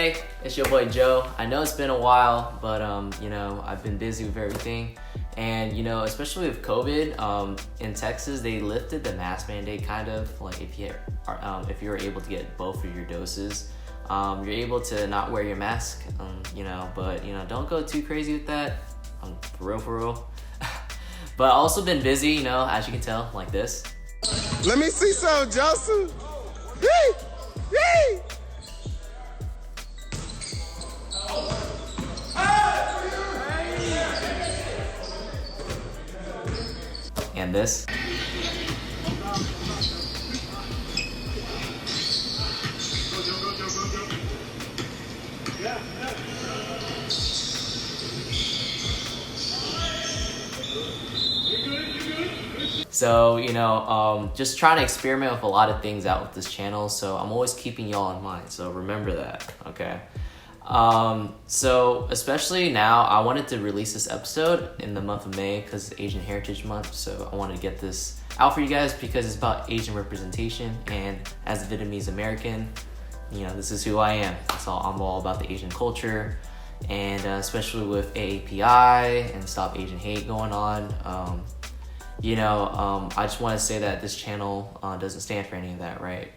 Hey, it's your boy Joe. I know it's been a while, but you know, I've been busy with everything. And you know, especially with COVID, in Texas, they lifted the mask mandate kind of. Like if you're able to get both of your doses, you're able to not wear your mask, you know, but you know, don't go too crazy with that. For real. But I've also been busy, you know, as you can tell, like this. Let me see some, Joseph. Yee! And this. So, you know, just trying to experiment with a lot of things out with this channel. So I'm always keeping y'all in mind. So remember that, okay? So especially now, I wanted to release this episode in the month of May because it's Asian Heritage Month. So I wanted to get this out for you guys because it's about Asian representation. And as a Vietnamese American, you know, this is who I am. I'm all about the Asian culture. And especially with AAPI and Stop Asian Hate going on. You know, I just want to say that this channel doesn't stand for any of that, right?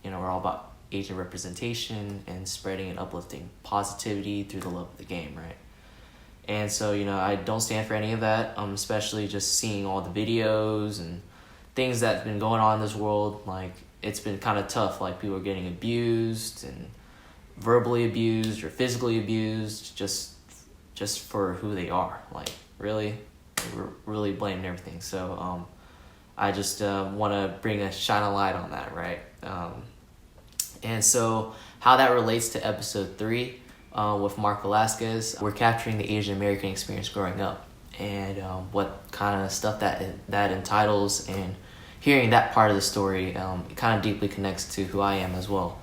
You know, we're all about Asian representation and spreading and uplifting positivity through the love of the game, right? And so, you know, I don't stand for any of that, especially just seeing all the videos and things that's been going on in this world. Like, it's been kind of tough. Like, people are getting abused and verbally abused or physically abused just for who they are. Like, really? We're really blaming everything. So I just want to bring a shine a light on that, right? And so how that relates to episode 3 with Mark Velasquez, we're capturing the Asian American experience growing up and what kind of stuff that entitles, and hearing that part of the story it kind of deeply connects to who I am as well.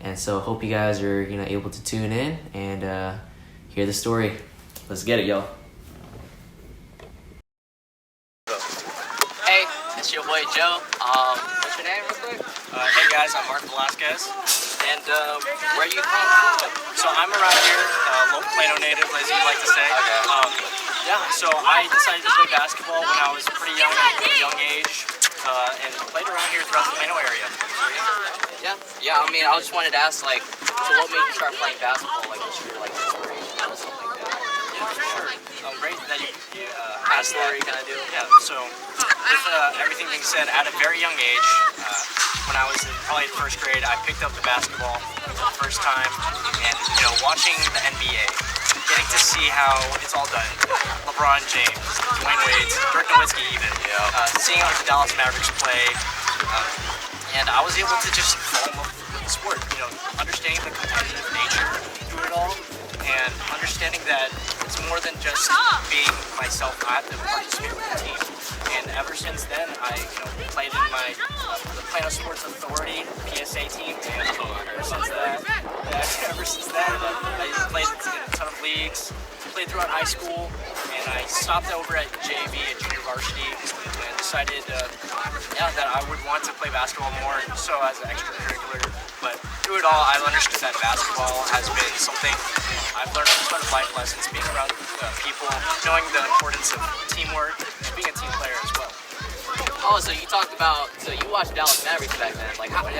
And so hope you guys are, you know, able to tune in and hear the story. Let's get it, y'all. Hey, it's your boy Joe. What's your name real quick? Hey guys, I'm Mark Velasquez. And where are you from? So I'm around here, local Plano native, as you like to say. Okay. Yeah, so I decided to play basketball when I was pretty young, at a young age, and played around here throughout the Plano area. Yeah. I mean, I just wanted to ask, like, so what made you start playing basketball? Like, what's your like inspiration or something like that? Yeah, for sure. Great that you Kind of story, kind of deal. Yeah. So with everything being said, at a very young age, when I was in probably first grade, I picked up the basketball for the first time, and you know, watching the NBA, getting to see how it's all done. LeBron James, Dwayne Wade, Dirk Nowitzki, even seeing like the Dallas Mavericks play, and I was able to just fall in love with the sport. You know, understanding the competitive nature through it all, and understanding that it's more than just being myself. I have to participate with the team. And ever since then, I played in my the Plano Sports Authority PSA team. And ever since then, I played in a ton of leagues. Played throughout high school, and I stopped over at JV at junior varsity and decided that I would want to play basketball more, so as an extracurricular. But through it all, I've understood that basketball has been something I've learned a ton of life lessons, being around people, knowing the importance of teamwork, and being a team player as well. Oh, so you talked about, so you watched Dallas Mavericks back then. Like, how far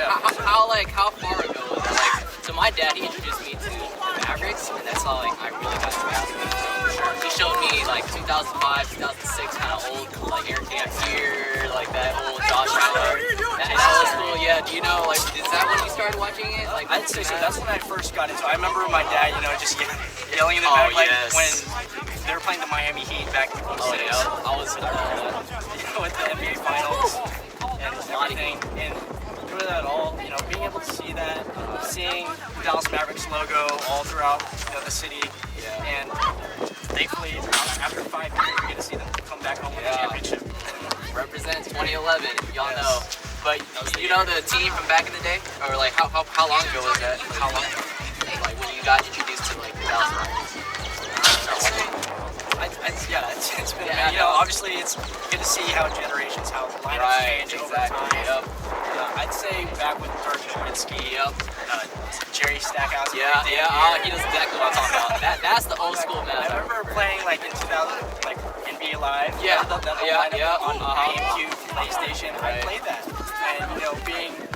ago was it? Like, so my dad, he introduced me to the Mavericks, and that's how, like, I really got to basketball. He showed me, like, 2005, 2006 kind of old, like, Air Camp gear, like, that old Josh Howard. That was cool, yeah. Do you know, like, is that when you started watching it? Like, I'd say so. That's when I first got into it. I remember my dad, just yelling in the back, like, when they were playing the Miami Heat back in 06. Oh, yeah. I was with the NBA Finals and everything, and through that all, being able to see that, seeing the Dallas Mavericks logo all throughout the city, and thankfully after 5 years we get to see them come back home with a championship. Represents 2011, if y'all know. But you know the team from back in the day, or like how long ago was that? How long? Like when you got introduced to like the Dallas Mavericks? I'd It's been, Yeah, you know, obviously it's good to see how generations, how the lineups change over time. I'd say back with Dirk Nowitzki, Jerry Stackhouse. He knows exactly what I'm talking about. That's the old school I matchup. remember playing like in 2000, like NBA Live. Yeah. That lineup on GameCube, PlayStation. I played that, and you know,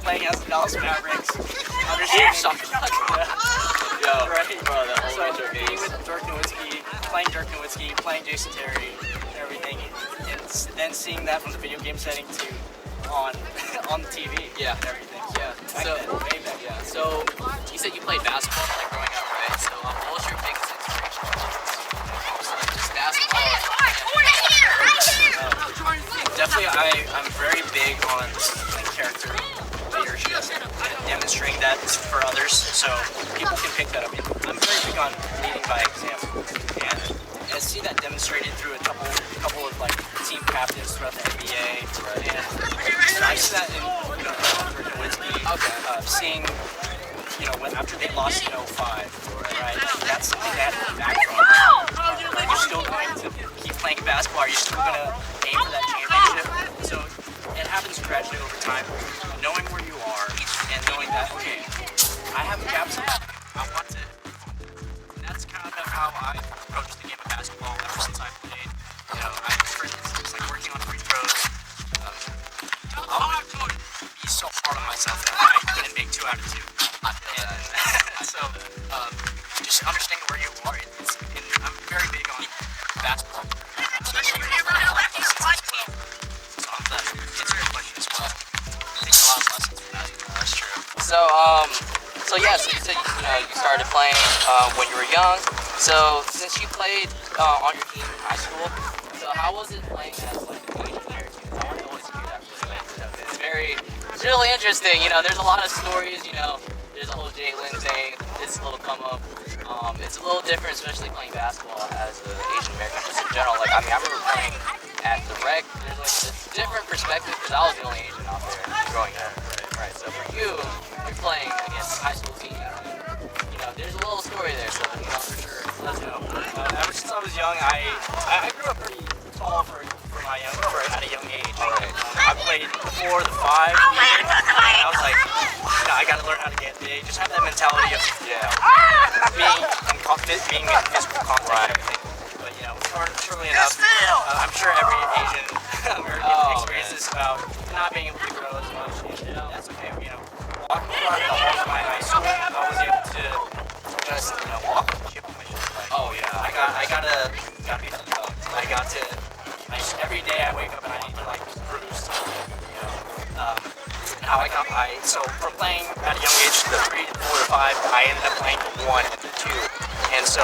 playing as the Dallas Mavericks, understanding. Right. Bro, the whole So retro being games. with Dirk Nowitzki, playing Jason Terry, and everything, and then seeing that from the video game setting to on the TV. Yeah. And everything. Yeah. Back So, then, way back. yeah. So, you said you played basketball like growing up, right? So, what was your biggest inspiration? Just basketball. Definitely, I'm very big on like, character leadership and demonstrating that for others, so people can pick that up. I'm very big on leading by example, and I see that demonstrated through a couple of like team captains throughout the NBA, and I see that in Nowitzki, seeing after they lost in 05, right? That's something they had to come back from. Are you still going to keep playing basketball? Are you still going to aim for that championship? So it happens gradually over time, knowing where you are and knowing that, okay, I have gaps in I want to. And that's kind of how I approach the game of basketball ever since I played. You know, for instance, like working on free throws. I would be so hard on myself that I couldn't make 2 out of 2. And so, just understanding where you are. And I'm very big on basketball. Especially since as well. So I'm glad to answer your question as well. It takes a lot of lessons from that. That's true. So you said you started playing when you were young. So since you played on your team in high school, so how was it playing as like an Asian American? I want to always hear that perspective. It's really interesting. You know, there's a lot of stories. You know, there's a whole Jalen thing. This little come up. It's a little different, especially playing basketball as an Asian American. Just in general, like I remember playing at the rec. There's like this different perspective because I was the only Asian out there growing up. Right. So for you're playing against high school teams. You know, there's a little story there. So you know for sure. Let's go. Ever since I was young, I grew up pretty tall for at a young age. I played 4 to 5 years. I was like, I got to learn how to get big. Just have that mentality of being in physical contact and everything. But shortly enough, I'm sure every Asian American experiences about not being able to grow as much. And that's okay. Walking throughout the halls of my high school, I was able to just walk with a chip on my shoulder. I gotta be the dog. Every day I wake up and I need to bruise. So from playing at a young age, the 3 to 4 to 5, I ended up playing the 1 and the 2. And so,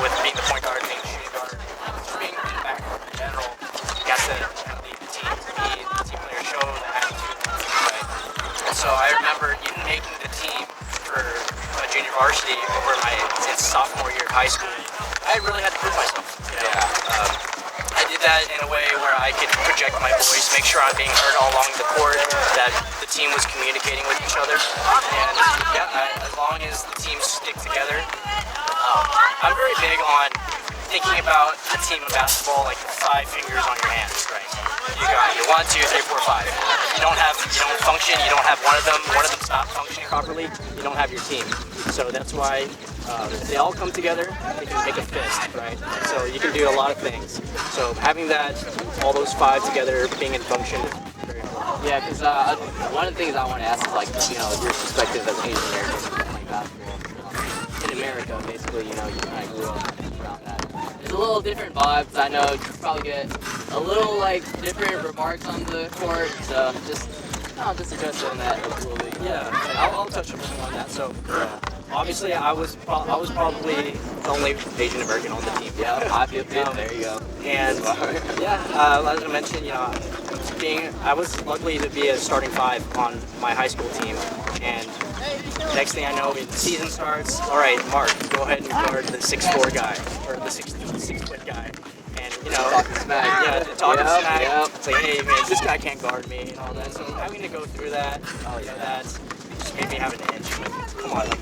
with being the point guard, being the shooting guard, just being in the back in general, you got to lead the team, be the team player, show the attitude, right? And so I remember even making the team for junior varsity over my sophomore year of high school. I really had to prove myself. I did that in a way where I could project my voice, make sure I'm being heard all along the court, that the team was communicating with each other, and as long as the teams stick together, I'm very big on thinking about a team of basketball like 5 fingers on your hands, right? You got your 1, 2, 3, 4, 5. You don't function, you don't have one of them stop functioning properly, you don't have your team. So that's why if they all come together, they can make a fist, right? So you can do a lot of things. So having all those 5 together, being in function is very important. Yeah, because one of the things I want to ask is your perspective as an Asian American playing basketball in America. Basically, you kind of grew up around that. There's a little different vibes. I know you probably get a little different remarks on the court. So just address that a little bit. Yeah, I'll touch on that. So. Obviously, I was probably the only Asian American on the team. Yeah, I feel good. There you go. And as I mentioned, I was lucky to be a starting 5 on my high school team. And next thing I know, the season starts. All right, Mark, go ahead and guard the 6'4" guy or the 6'foot guy. And talking smack. Talking smack. It's like, hey man, this guy can't guard me and all that. So having to go through that, made me have an edge. Like, come on, like,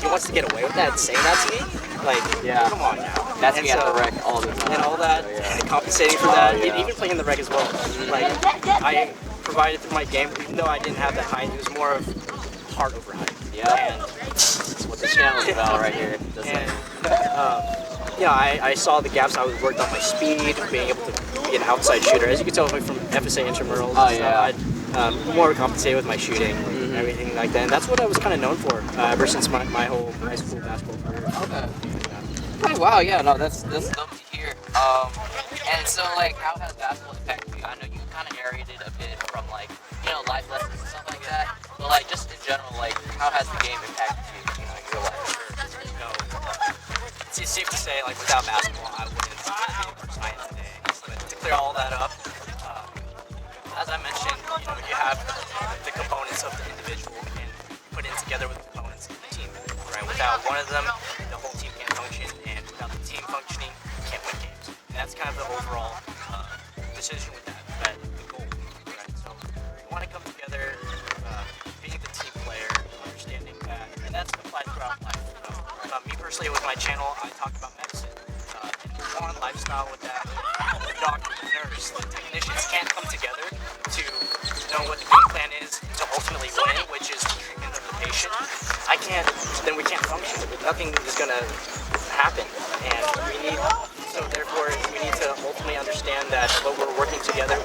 he wants to get away with that and saying that to me? Like, Yeah. come on now. That's And me at the rec all the time. And all that, So, yeah. compensating for that, yeah. even playing the rec as well. Like, I provided through my game, even though I didn't have that height, it was more of heart over height. Yeah. And, That's what the channel is about right here. Just and yeah, I saw the gaps. I worked on my speed, being able to be an outside shooter. As you can tell from FSA intramurals, Oh, yeah. I'd more compensated with my shooting, everything like that. And that's what I was kind of known for ever since my whole high school basketball career. Okay. Okay, wow, yeah, no, that's dope to hear. And so, like, how has basketball impacted you? I know you kind of narrated a bit from, like, you know, life lessons and stuff like that, but, like, just in general, like, how has the game impacted you, you know, in your life? You know, it's safe to say, like, without basketball, I wouldn't be the person I am today. But to clear all that up, as I mentioned, you know, you have the components of the individual and put it together with the components of the team, right? Without one of them, the whole team can't function, and without the team functioning, you can't win games. And that's kind of the overall decision with that the goal, right? So you want to come together, being the team player, understanding that, and that's applied throughout life. You know, me personally, with my channel, I talk about medicine, and more on lifestyle with that. The doctor, the nurse, the technicians can't come together to know what the game plan is to ultimately win, which is the treatment of the patient. Then we can't function. Nothing is gonna happen, and therefore we need to ultimately understand that when we're working together,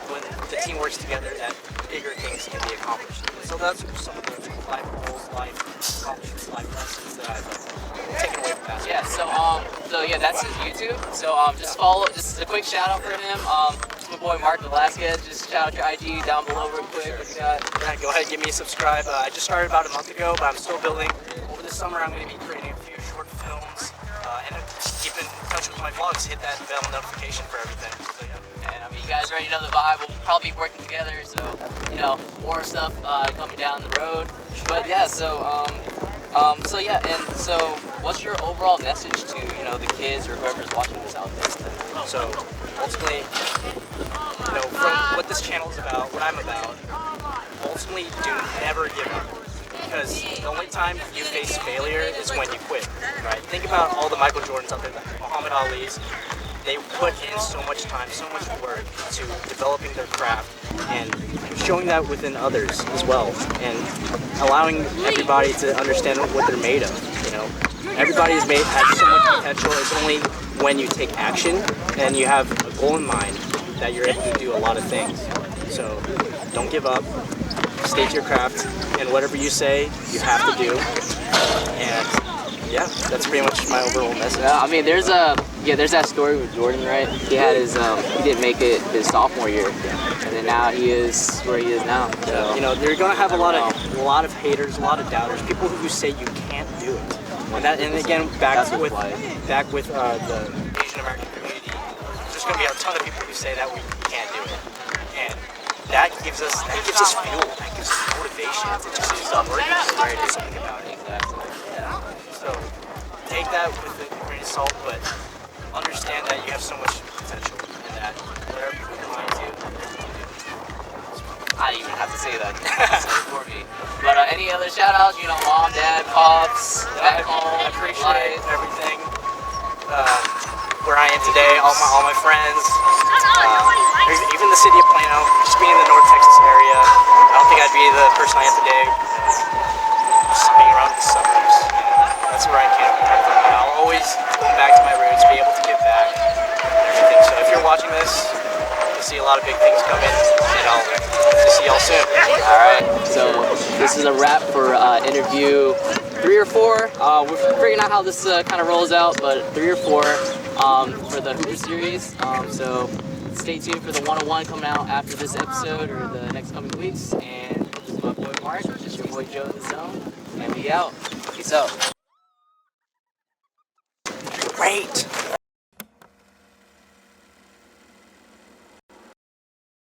when the team works together, that bigger things can be accomplished. So that's some of the life goals, life accomplishments, life lessons that I've taken away from basketball. Yeah, so yeah, that's his YouTube. So just a quick shout out for him. My boy Mark Velasquez. Just shout out your IG down below real quick. What you got? Yeah, go ahead, give me a subscribe. I just started about a month ago, but I'm still building. Over the summer, I'm going to be creating a few short films and keep in touch with my vlogs. Hit that bell notification for everything. So yeah. And I mean, you guys already know the vibe. We'll probably be working together, so you know, more stuff coming down the road. But yeah, so yeah, and so what's your overall message to, you know, the kids or whoever's watching this out there? So ultimately, you know, from what this channel is about, what I'm about, ultimately do never give up. Because the only time you face failure is when you quit, right? Think about all the Michael Jordans out there, the Muhammad Ali's. They put in so much time, so much work to developing their craft and showing that within others as well, and allowing everybody to understand what they're made of. You know, everybody has so much potential. It's only when you take action and you have a goal in mind that you're able to do a lot of things. So don't give up. Stay to your craft, and whatever you say, you have to do. And yeah, that's pretty much my overall message. Yeah, I mean, there's that story with Jordan, right? He had he didn't make it his sophomore year, and then now he is where he is now. So, you know, you're gonna have a lot of haters, a lot of doubters, people who say you can't do it. And again, back with the Asian American community, there's gonna be a ton of people who say that we can't do it, and that gives us fuel, that gives us motivation to just do something about it. exactly. Yeah. So take that with a grain of salt, but understand that you have so much potential, and that whatever you put your mind to, you do. I didn't even have to say that. For me. But any other shout outs? You know, mom, dad, pops, back home, I appreciate everything. Where I am today, all my friends, even the city of Plano, just being in the North Texas area. I don't think I'd be the person I am today. Just being around the suburbs. That's where I came from. And I'll always come back to my roots, be able to give back and everything. So if you're watching this, you'll see a lot of big things coming, and I'll see y'all soon. All right. So this is a wrap for interview 3 or 4. We're figuring out how this kind of rolls out, but 3 or 4 for the Hooper series. So stay tuned for the 101 coming out after this episode or the next coming weeks. And this is my boy Mark, this is your boy Joe in the Zone, and we out. Peace out. Great.